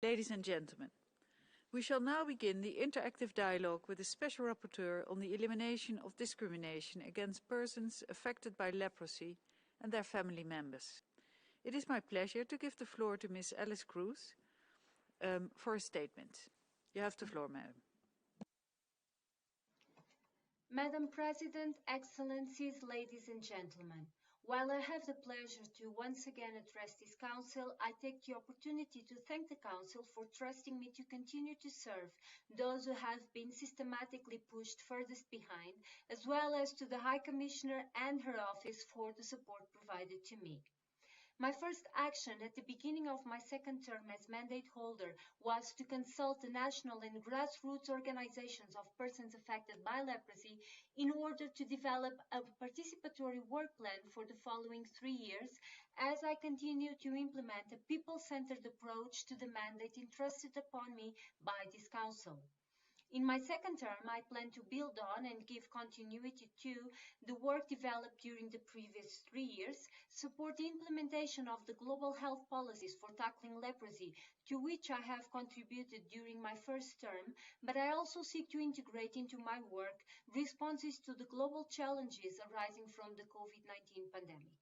Ladies and gentlemen, we shall now begin the interactive dialogue with the Special Rapporteur on the elimination of discrimination against persons affected by leprosy and their family members. It is my pleasure to give the floor to Ms. Alice Cruz for a statement. You have the floor, madam. Madam President, Excellencies, ladies and gentlemen, while I have the pleasure to once again address this Council, I take the opportunity to thank the Council for trusting me to continue to serve those who have been systematically pushed furthest behind, as well as to the High Commissioner and her office for the support provided to me. My first action at the beginning of my second term as mandate holder was to consult the national and grassroots organizations of persons affected by leprosy in order to develop a participatory work plan for the following 3 years as I continue to implement a people-centered approach to the mandate entrusted upon me by this Council. In my second term, I plan to build on and give continuity to the work developed during the previous 3 years, support the implementation of the global health policies for tackling leprosy, to which I have contributed during my first term, but I also seek to integrate into my work responses to the global challenges arising from the COVID-19 pandemic.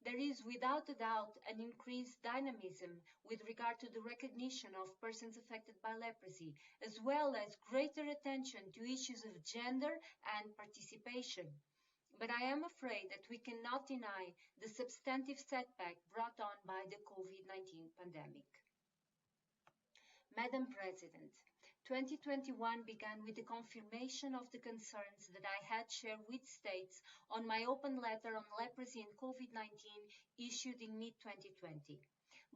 There is without a doubt an increased dynamism with regard to the recognition of persons affected by leprosy, as well as greater attention to issues of gender and participation. But I am afraid that we cannot deny the substantive setback brought on by the COVID-19 pandemic. Madam President, 2021 began with the confirmation of the concerns that I had shared with states on my open letter on leprosy and COVID-19 issued in mid-2020.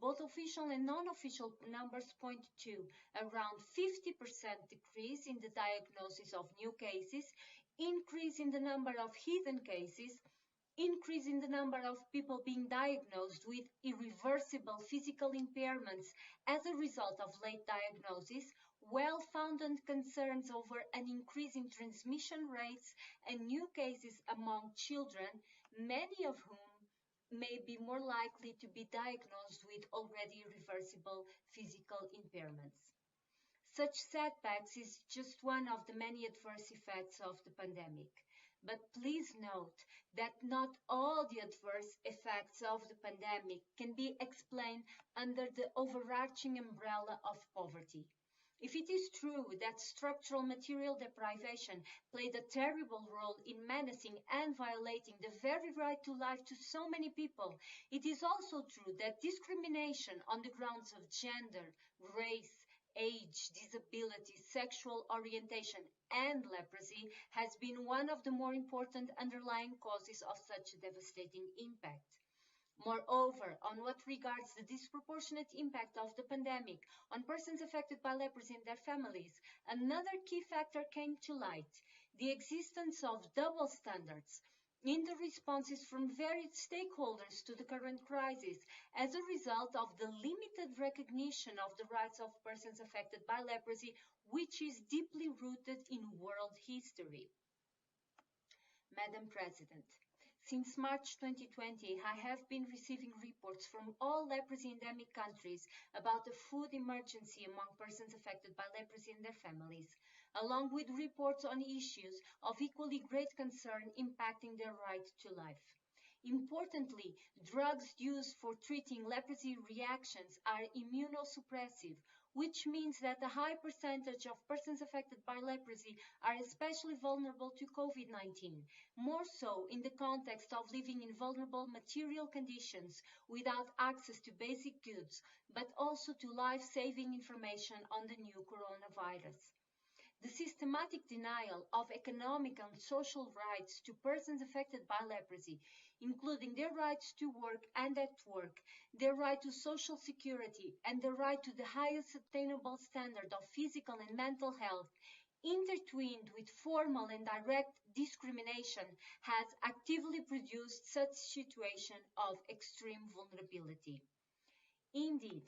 Both official and non-official numbers point to around 50% decrease in the diagnosis of new cases, increase in the number of hidden cases, increase in the number of people being diagnosed with irreversible physical impairments as a result of late diagnosis, well-founded concerns over an increase in transmission rates and new cases among children, many of whom may be more likely to be diagnosed with already irreversible physical impairments. Such setbacks is just one of the many adverse effects of the pandemic. But please note that not all the adverse effects of the pandemic can be explained under the overarching umbrella of poverty. If it is true that structural material deprivation played a terrible role in menacing and violating the very right to life to so many people, it is also true that discrimination on the grounds of gender, race, age, disability, sexual orientation, and leprosy has been one of the more important underlying causes of such a devastating impact. Moreover, on what regards the disproportionate impact of the pandemic on persons affected by leprosy and their families, another key factor came to light: the existence of double standards in the responses from various stakeholders to the current crisis as a result of the limited recognition of the rights of persons affected by leprosy, which is deeply rooted in world history. Madam President, since March 2020, I have been receiving reports from all leprosy endemic countries about a food emergency among persons affected by leprosy and their families, along with reports on issues of equally great concern impacting their right to life. Importantly, drugs used for treating leprosy reactions are immunosuppressive, which means that a high percentage of persons affected by leprosy are especially vulnerable to COVID-19, more so in the context of living in vulnerable material conditions without access to basic goods, but also to life-saving information on the new coronavirus. The systematic denial of economic and social rights to persons affected by leprosy, including their rights to work and at work, their right to social security, and the right to the highest attainable standard of physical and mental health, intertwined with formal and direct discrimination, has actively produced such situation of extreme vulnerability. Indeed,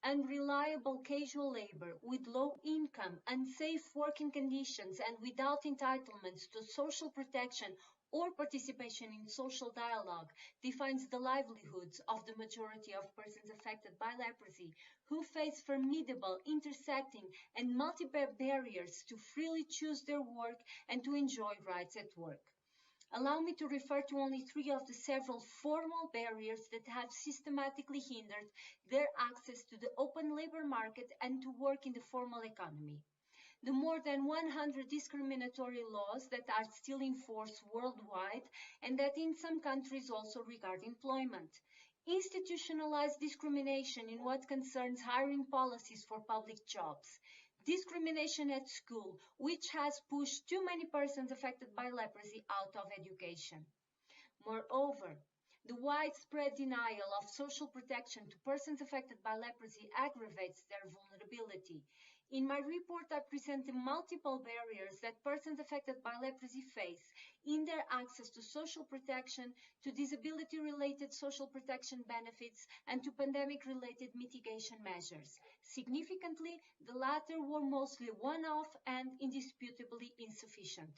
unreliable casual labor with low income, unsafe working conditions, and without entitlements to social protection or participation in social dialogue defines the livelihoods of the majority of persons affected by leprosy, who face formidable, intersecting, and multiple barriers to freely choose their work and to enjoy rights at work. Allow me to refer to only 3 of the several formal barriers that have systematically hindered their access to the open labor market and to work in the formal economy. The more than 100 discriminatory laws that are still in force worldwide and that in some countries also regard employment. Institutionalized discrimination in what concerns hiring policies for public jobs. Discrimination at school, which has pushed too many persons affected by leprosy out of education. Moreover, the widespread denial of social protection to persons affected by leprosy aggravates their vulnerability. In my report, I present the multiple barriers that persons affected by leprosy face in their access to social protection, to disability-related social protection benefits, and to pandemic-related mitigation measures. Significantly, the latter were mostly one-off and indisputably insufficient.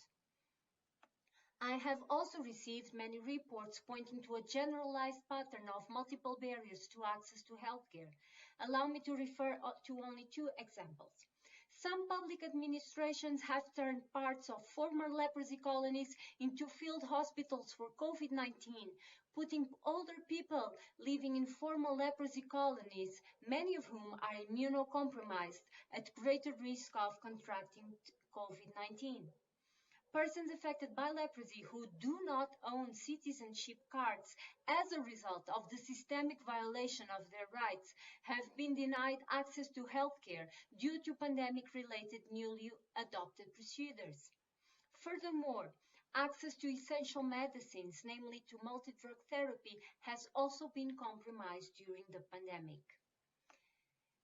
I have also received many reports pointing to a generalized pattern of multiple barriers to access to healthcare. Allow me to refer to only 2 examples. Some public administrations have turned parts of former leprosy colonies into field hospitals for COVID-19, putting older people living in former leprosy colonies, many of whom are immunocompromised, at greater risk of contracting COVID-19. Persons affected by leprosy who do not own citizenship cards as a result of the systemic violation of their rights have been denied access to healthcare due to pandemic-related newly adopted procedures. Furthermore, access to essential medicines, namely to multi-drug therapy, has also been compromised during the pandemic.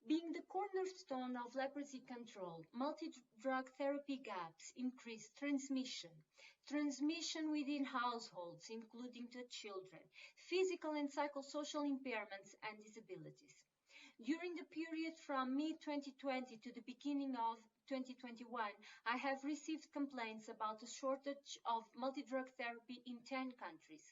Being the cornerstone of leprosy control, multi-drug therapy gaps increase transmission within households, including to children, physical and psychosocial impairments, and disabilities. During the period from mid-2020 to the beginning of 2021, I have received complaints about a shortage of multi-drug therapy in 10 countries.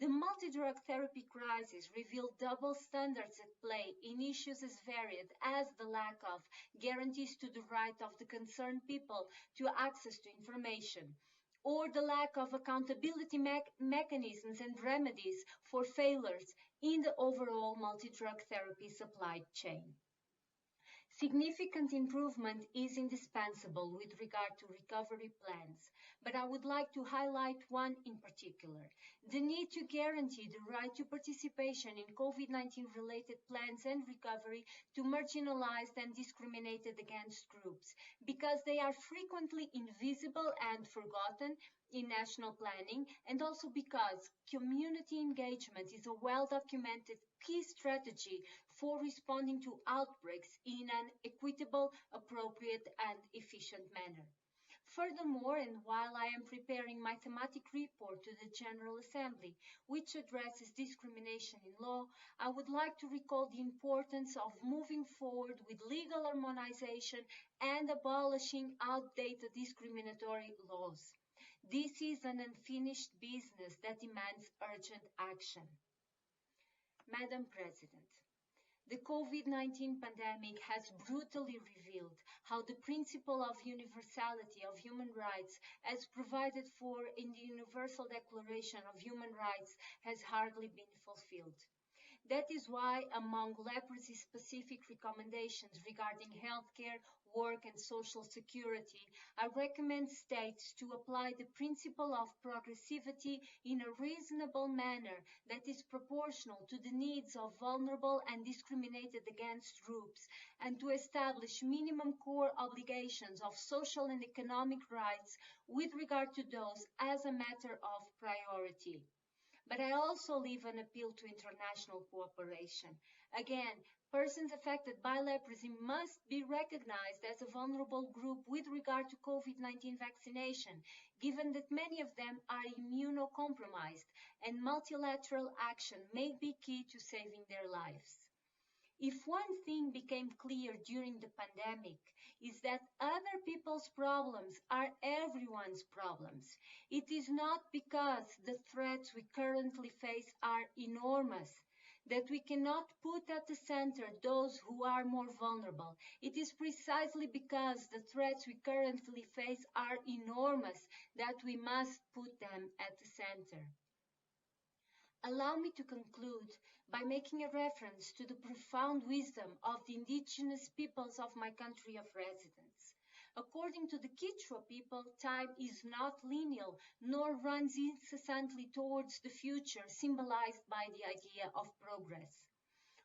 The multi-drug therapy crisis revealed double standards at play in issues as varied as the lack of guarantees to the right of the concerned people to access to information, or the lack of accountability mechanisms and remedies for failures in the overall multi-drug therapy supply chain. Significant improvement is indispensable with regard to recovery plans, but I would like to highlight one in particular: the need to guarantee the right to participation in COVID-19 related plans and recovery to marginalized and discriminated against groups, because they are frequently invisible and forgotten in national planning, and also because community engagement is a well-documented key strategy for responding to outbreaks in an equitable, appropriate, and efficient manner. Furthermore, and while I am preparing my thematic report to the General Assembly, which addresses discrimination in law, I would like to recall the importance of moving forward with legal harmonization and abolishing outdated discriminatory laws. This is an unfinished business that demands urgent action. Madam President, the COVID-19 pandemic has brutally revealed how the principle of universality of human rights, as provided for in the Universal Declaration of Human Rights, has hardly been fulfilled. That is why, among leprosy-specific recommendations regarding healthcare, work, and social security, I recommend states to apply the principle of progressivity in a reasonable manner that is proportional to the needs of vulnerable and discriminated against groups, and to establish minimum core obligations of social and economic rights with regard to those as a matter of priority. But I also leave an appeal to international cooperation. Again, persons affected by leprosy must be recognized as a vulnerable group with regard to COVID-19 vaccination, given that many of them are immunocompromised, and multilateral action may be key to saving their lives. If one thing became clear during the pandemic, is that other people's problems are everyone's problems. It is not because the threats we currently face are enormous that we cannot put at the center those who are more vulnerable. It is precisely because the threats we currently face are enormous that we must put them at the center. Allow me to conclude by making a reference to the profound wisdom of the indigenous peoples of my country of residence. According to the Quechua people, time is not linear, nor runs incessantly towards the future, symbolized by the idea of progress.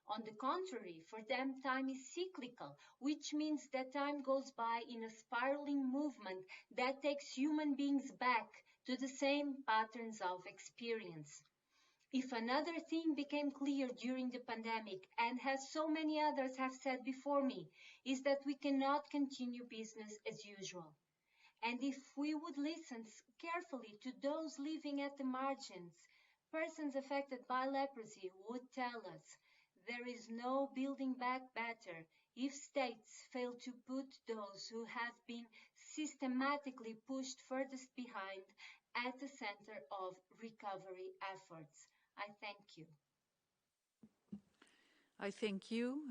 On the contrary, for them, time is cyclical, which means that time goes by in a spiraling movement that takes human beings back to the same patterns of experience. If another thing became clear during the pandemic, and as so many others have said before me, is that we cannot continue business as usual. And if we would listen carefully to those living at the margins, persons affected by leprosy would tell us there is no building back better if states fail to put those who have been systematically pushed furthest behind at the center of recovery efforts. I thank you. I thank you.